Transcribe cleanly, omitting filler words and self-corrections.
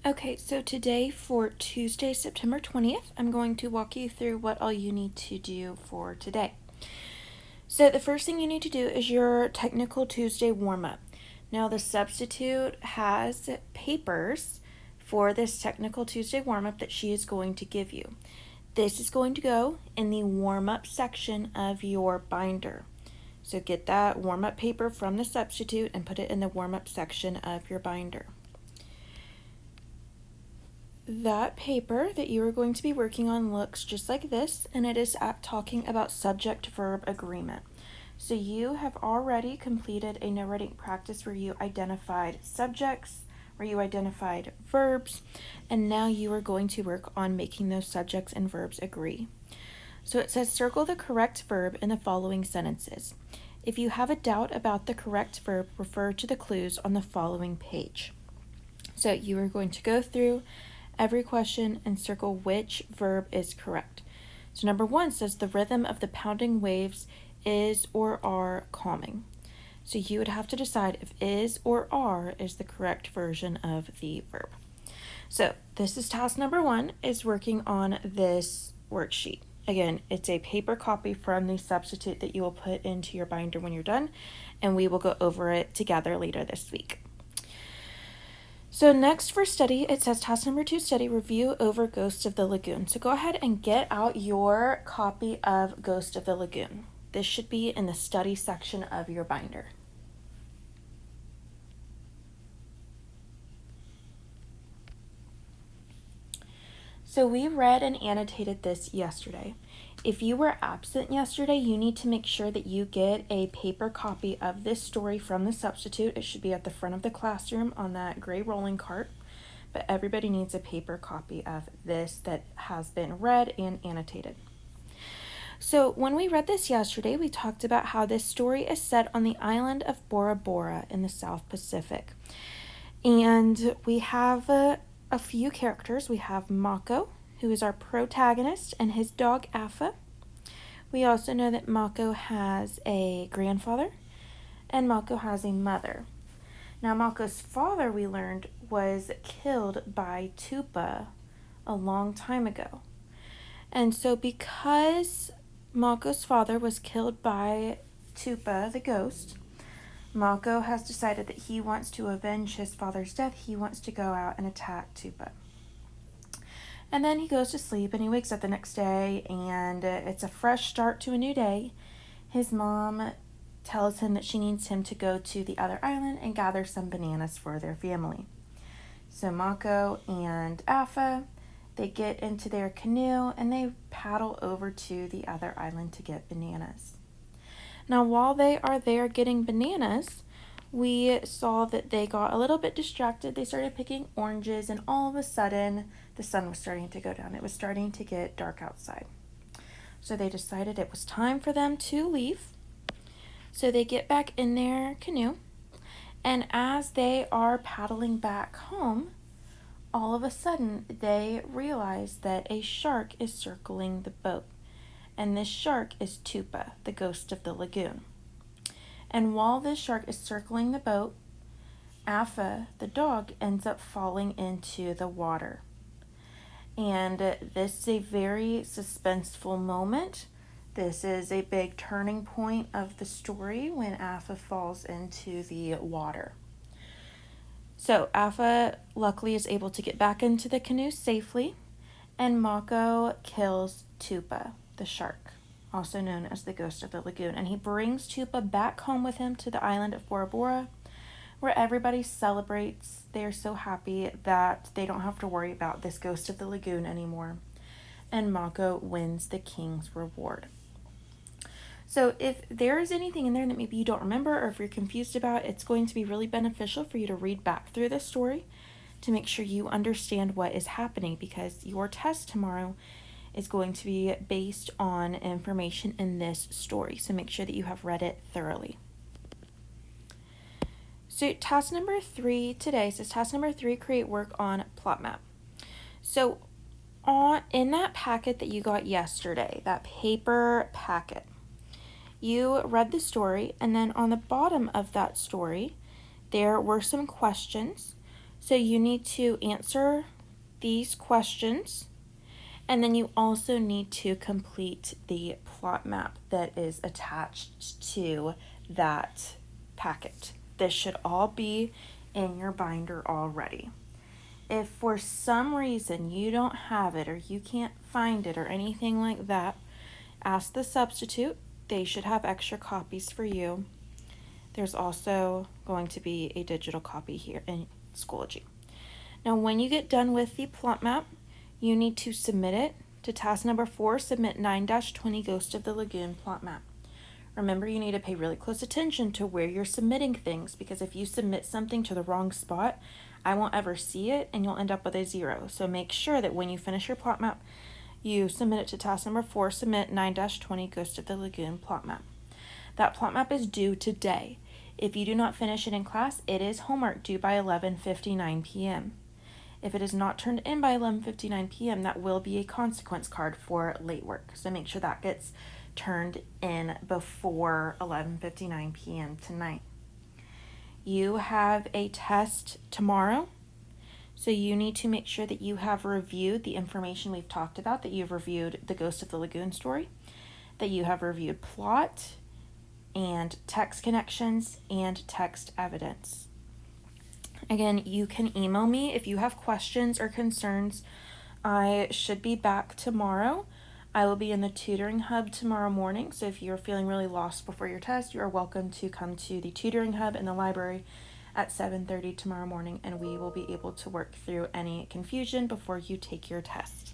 Okay, so today for Tuesday, September 20th, I'm going to walk you through what all you need to do for today. So the first thing you need to do is your Technical Tuesday warm-up. Now the substitute has papers for this Technical Tuesday warm-up that she is going to give you. This is going to go in the warm-up section of your binder. So get that warm-up paper from the substitute and put it in the warm-up section of your binder. That paper that you are going to be working on looks just like this, and it is talking about subject-verb agreement. So you have already completed a narrating practice where you identified subjects, where you identified verbs, and now you are going to work on making those subjects and verbs agree. So it says circle the correct verb in the following sentences. If you have a doubt about the correct verb, refer to the clues on the following page. So you are going to go through every question and circle which verb is correct. So number 1 says the rhythm of the pounding waves is or are calming. So you would have to decide if is or are is the correct version of the verb. So this is task number 1, is working on this worksheet. Again, it's a paper copy from the substitute that you will put into your binder when you're done, and we will go over it together later this week. So next for study, it says task number 2, study, review over Ghost of the Lagoon. So go ahead and get out your copy of Ghost of the Lagoon. This should be in the study section of your binder. So we read and annotated this yesterday. If you were absent yesterday, you need to make sure that you get a paper copy of this story from the substitute. It should be at the front of the classroom on that gray rolling cart, but everybody needs a paper copy of this that has been read and annotated. So when we read this yesterday, we talked about how this story is set on the island of Bora Bora in the South Pacific. And we have a few characters. We have Mako, who is our protagonist, and his dog Afa. We also know that Mako has a grandfather, and Mako has a mother. Now, Mako's father, we learned, was killed by Tupa a long time ago. And so because Mako's father was killed by Tupa, the ghost, Mako has decided that he wants to avenge his father's death. He wants to go out and attack Tupa. And then he goes to sleep and he wakes up the next day and it's a fresh start to a new day. His mom tells him that she needs him to go to the other island and gather some bananas for their family. So Mako and Afa, they get into their canoe and they paddle over to the other island to get bananas. Now, while they are there getting bananas, we saw that they got a little bit distracted. They started picking oranges, and all of a sudden, the sun was starting to go down. It was starting to get dark outside. So they decided it was time for them to leave. So they get back in their canoe, and as they are paddling back home, all of a sudden, they realize that a shark is circling the boat. And this shark is Tupa, the ghost of the lagoon. And while this shark is circling the boat, Afa, the dog, ends up falling into the water. And this is a very suspenseful moment. This is a big turning point of the story when Afa falls into the water. So Afa luckily is able to get back into the canoe safely, and Mako kills Tupa, the shark, also known as the ghost of the lagoon. And he brings Tupa back home with him to the island of Bora Bora, where everybody celebrates. They're so happy that they don't have to worry about this ghost of the lagoon anymore. And Mako wins the king's reward. So if there is anything in there that maybe you don't remember or if you're confused about, it's going to be really beneficial for you to read back through this story to make sure you understand what is happening, because your test tomorrow is going to be based on information in this story. So make sure that you have read it thoroughly. So task number 3 today says task number 3, create work on plot map. So in that packet that you got yesterday, that paper packet, you read the story, and then on the bottom of that story, there were some questions. So you need to answer these questions, and then you also need to complete the plot map that is attached to that packet. This should all be in your binder already. If for some reason you don't have it or you can't find it or anything like that, ask the substitute. They should have extra copies for you. There's also going to be a digital copy here in Schoology. Now, when you get done with the plot map, you need to submit it to task number 4, submit 9-20 Ghost of the Lagoon plot map. Remember, you need to pay really close attention to where you're submitting things, because if you submit something to the wrong spot, I won't ever see it and you'll end up with a 0. So make sure that when you finish your plot map, you submit it to task number 4, submit 9-20 Ghost of the Lagoon plot map. That plot map is due today. If you do not finish it in class, it is homework due by 11:59 p.m. If it is not turned in by 11:59 p.m., that will be a consequence card for late work. So make sure that gets turned in before 11:59 p.m. tonight. You have a test tomorrow, so you need to make sure that you have reviewed the information we've talked about, that you've reviewed the Ghost of the Lagoon story, that you have reviewed plot and text connections and text evidence. Again, you can email me if you have questions or concerns. I should be back tomorrow. I will be in the tutoring hub tomorrow morning, so if you're feeling really lost before your test, you are welcome to come to the tutoring hub in the library at 7:30 tomorrow morning, and we will be able to work through any confusion before you take your test.